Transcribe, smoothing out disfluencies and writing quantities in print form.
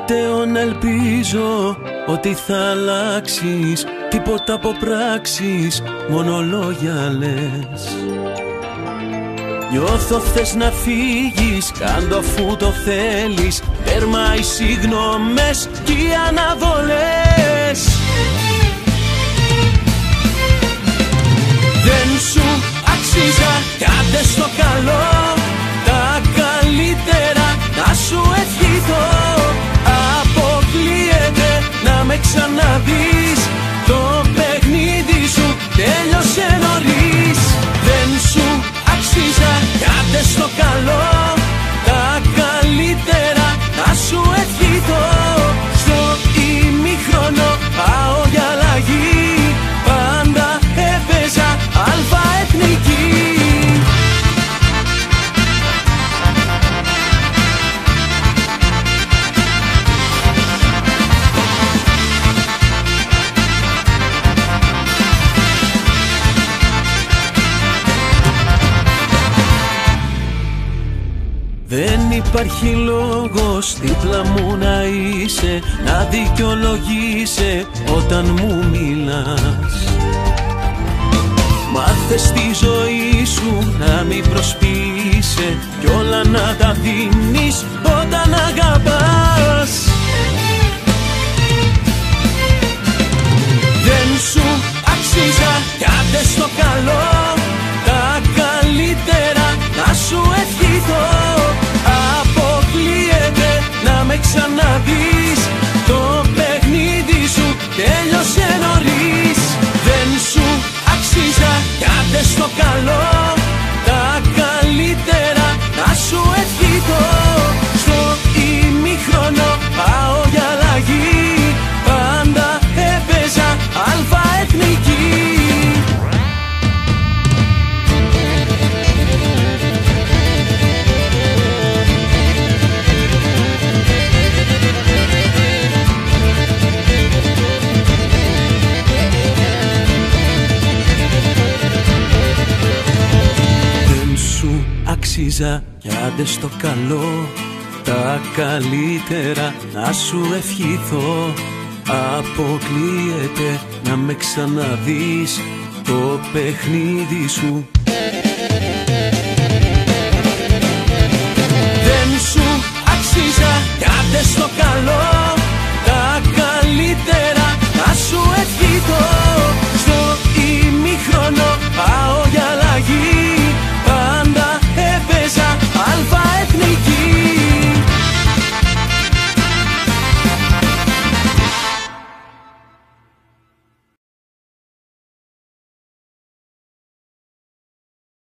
τελευταίο να ελπίζω ότι θα αλλάξεις. Τίποτα από πράξεις, μόνο λόγια λες. Νιώθω θες να φύγεις, κάντο αφού το θέλεις. Τέρμα οι συγγνώμες κι οι αναβολές. Δεν σου αξίζα κι άντε στο καλό. Τα καλύτερα να σου ευχηθώ. Αποκλείεται να με ξαναδείς. Το παιχνίδι σου τέλειωσε νωρίς. Δεν σου αξίζα κι άντε στο καλό. Τα καλύτερα να σου ευχηθώ. Στο ημίχρονο πάω για αλλαγή. Πάντα έπαιζα αλφα εθνική. Δεν υπάρχει λόγος δίπλα μου να είσαι, να δικαιολογείσαι όταν μου μιλάς. Μάθε στη ζωή σου να μην προσποιείσαι κι όλα να τα δίνεις όταν αγαπάς. Δεν σου αξίζα κι άντε στο καλό. Τα καλύτερα να σου ευχηθώ. Αποκλείεται να με ξαναδείς. Το παιχνίδι σου τέλειωσε νωρίς. Δεν σου αξίζα κι άντε στο καλό. Τα καλύτερα να σου ευχηθώ. Στο ημίχρονο πάω για αλλαγή. Πάντα έπαιζα αλφα εθνική. Αξίζα κι άντε στο καλό. Τα καλύτερα να σου ευχηθώ. Αποκλείεται να με ξαναδείς. Το παιχνίδι σου